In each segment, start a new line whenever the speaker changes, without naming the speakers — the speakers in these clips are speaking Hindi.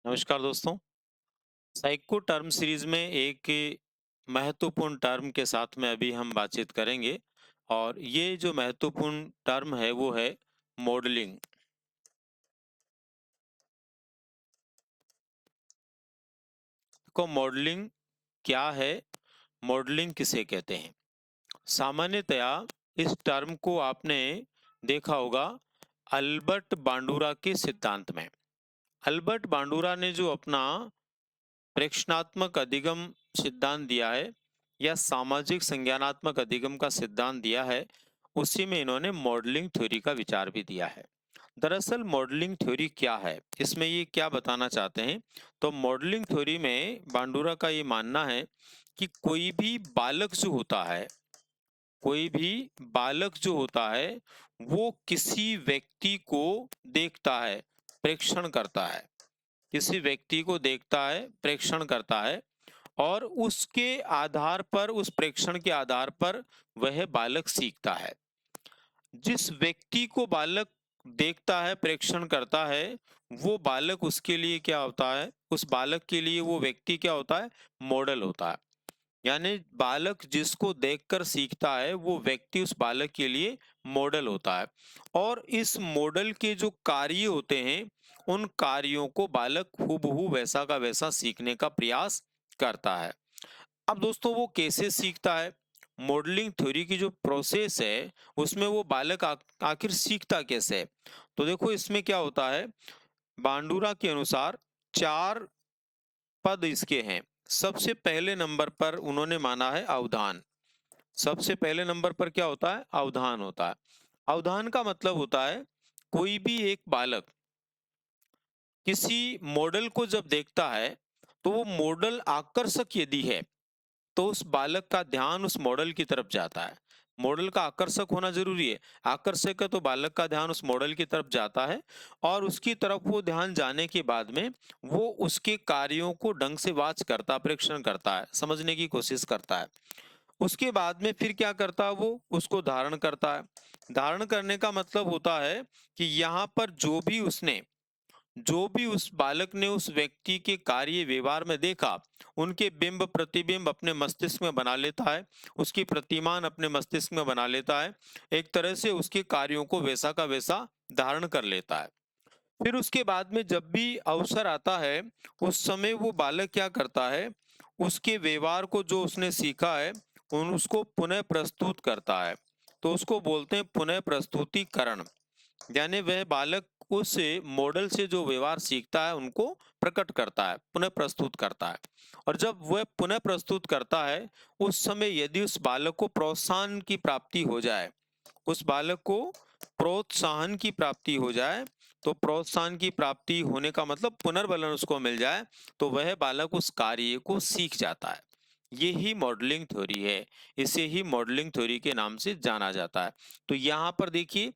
नमस्कार दोस्तों। साइको टर्म सीरीज में एक महत्वपूर्ण टर्म के साथ में अभी हम बातचीत करेंगे और ये जो महत्वपूर्ण टर्म है वो है मॉडलिंग। को मॉडलिंग क्या है? मॉडलिंग किसे कहते हैं? सामान्यतया इस टर्म को आपने देखा होगा अल्बर्ट बांडुरा के सिद्धांत में। अल्बर्ट बांडुरा ने जो अपना प्रेक्षणात्मक अधिगम सिद्धांत दिया है या सामाजिक संज्ञानात्मक अधिगम का सिद्धांत दिया है, उसी में इन्होंने मॉडलिंग थ्योरी का विचार भी दिया है। दरअसल मॉडलिंग थ्योरी क्या है, इसमें ये क्या बताना चाहते हैं? तो मॉडलिंग थ्योरी में बांडुरा का ये मानना है कि कोई भी बालक जो होता है वो किसी व्यक्ति को देखता है, प्रेक्षण करता है, किसी व्यक्ति को देखता है, प्रेक्षण करता है और उसके आधार पर, उस प्रेक्षण के आधार पर वह बालक सीखता है। जिस व्यक्ति को बालक देखता है, प्रेक्षण करता है, वो बालक उसके लिए क्या होता है? उस बालक के लिए वो व्यक्ति क्या होता है? मॉडल होता है। यानी बालक जिसको देखकर सीखता है, वो व्यक्ति उस बालक के लिए मॉडल होता है और इस मॉडल के जो कार्य होते हैं, उन कार्यों को बालक हूबहू वैसा का वैसा सीखने का प्रयास करता है। अब दोस्तों वो कैसे सीखता है? मॉडलिंग थ्योरी की जो प्रोसेस है, उसमें वो बालक आखिर सीखता कैसे है? तो देखो इसमें क्या होता है, बांडुरा के अनुसार 4 पद इसके हैं। सबसे पहले नंबर पर उन्होंने माना है अवधान। सबसे पहले नंबर पर क्या होता है? अवधान होता है। अवधान का मतलब होता है कोई भी एक बालक किसी मॉडल को जब देखता है, तो वो मॉडल आकर्षक यदि है, तो उस बालक का ध्यान उस मॉडल की तरफ जाता है। मॉडल का आकर्षक होना जरूरी है। आकर्षक है तो बालक का ध्यान उस मॉडल की तरफ जाता है और उसकी तरफ वो ध्यान जाने के बाद में वो उसके कार्यों को ढंग से वाच करता, प्रेक्षण करता है, समझने की कोशिश करता है। उसके बाद में फिर क्या करता है, वो उसको धारण करता है। धारण करने का मतलब होता है कि यहाँ पर जो भी उस बालक ने उस व्यक्ति के कार्य व्यवहार में देखा, उनके बिंब प्रतिबिंब अपने मस्तिष्क में बना लेता है, उसकी प्रतिमान अपने मस्तिष्क में बना लेता है, एक तरह से उसके कार्यों को वैसा का वैसा धारण कर लेता है। फिर उसके बाद में जब भी अवसर आता है, उस समय वो बालक क्या करता है, उसके व्यवहार को जो उसने सीखा है, उन उसको पुनः प्रस्तुत करता है। तो उसको बोलते हैं पुनः प्रस्तुतिकरण। यानी वह बालक उस मॉडल से जो व्यवहार सीखता है उनको प्रकट करता है, पुनः प्रस्तुत करता है। और जब वह पुनः प्रस्तुत करता है, उस समय यदि उस बालक को प्रोत्साहन की प्राप्ति हो जाए, उस बालक को प्रोत्साहन की प्राप्ति हो जाए, तो प्रोत्साहन की प्राप्ति होने का मतलब पुनर्बलन उसको मिल जाए, तो वह बालक उस कार्य को सीख जाता है। ये ही मॉडलिंग थ्योरी है। इसे ही मॉडलिंग थ्योरी के नाम से जाना जाता है। तो यहाँ पर देखिए,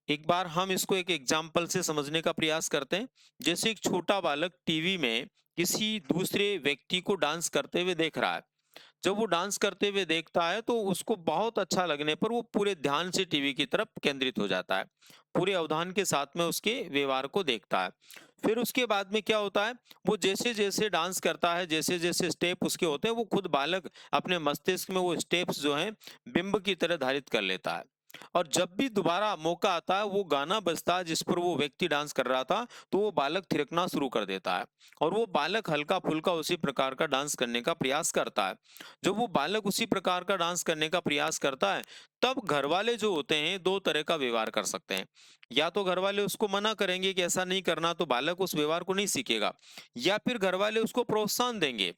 एक बार हम इसको एक एग्जाम्पल से समझने का प्रयास करते हैं। जैसे एक छोटा बालक टीवी में किसी दूसरे व्यक्ति को डांस करते हुए देख रहा है। जब वो डांस करते हुए देखता है तो उसको बहुत अच्छा लगने पर वो पूरे ध्यान से टीवी की तरफ केंद्रित हो जाता है। पूरे अवधान के साथ में उसके व्यवहार को देखता है। फिर उसके बाद में क्या होता है, वो जैसे जैसे डांस करता है, जैसे जैसे स्टेप उसके होते हैं, वो खुद बालक अपने मस्तिष्क में वो स्टेप्स जो हैं बिंब की तरह धारित कर लेता है। और जब भी दोबारा मौका आता है, वो गाना बजता है जिस पर वो व्यक्ति डांस कर रहा था, तो वो बालक थिरकना शुरू कर देता है और वो बालक हल्का फुल्का उसी प्रकार का डांस करने का प्रयास करता है। जब वो बालक उसी प्रकार का डांस करने का प्रयास करता है, तब घर वाले जो होते हैं 2 तरह का व्यवहार कर सकते हैं। या तो घर वाले उसको मना करेंगे कि ऐसा नहीं करना, तो बालक उस व्यवहार को नहीं सीखेगा, या फिर घर वाले उसको प्रोत्साहन देंगे,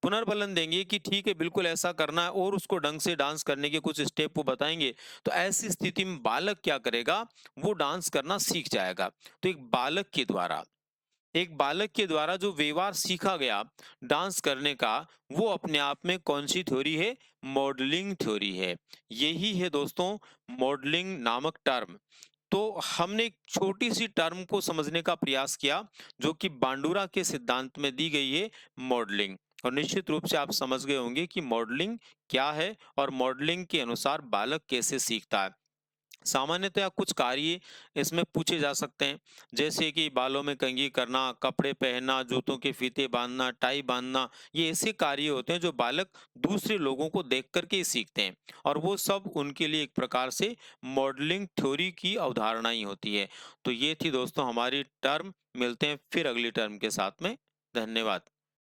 पुनर्बलन देंगे कि ठीक है, बिल्कुल ऐसा करना है और उसको ढंग से डांस करने के कुछ स्टेप वो बताएंगे। तो ऐसी स्थिति में बालक क्या करेगा, वो डांस करना सीख जाएगा। तो एक बालक के द्वारा जो व्यवहार सीखा गया डांस करने का, वो अपने आप में कौन सी थ्योरी है? मॉडलिंग थ्योरी है। यही है दोस्तों मॉडलिंग नामक टर्म। तो हमने एक छोटी सी टर्म को समझने का प्रयास किया, जो कि बांडुरा के सिद्धांत में दी गई है, मॉडलिंग। और निश्चित रूप से आप समझ गए होंगे कि मॉडलिंग क्या है और मॉडलिंग के अनुसार बालक कैसे सीखता है। सामान्यतया कुछ कार्य इसमें पूछे जा सकते हैं, जैसे कि बालों में कंघी करना, कपड़े पहनना, जूतों के फीते बांधना, टाई बांधना। ये ऐसे कार्य होते हैं जो बालक दूसरे लोगों को देख करके ही सीखते हैं, और वो सब उनके लिए एक प्रकार से मॉडलिंग थ्योरी की अवधारणा ही होती है। तो ये थी दोस्तों हमारी टर्म। मिलते हैं फिर अगली टर्म के साथ में। धन्यवाद।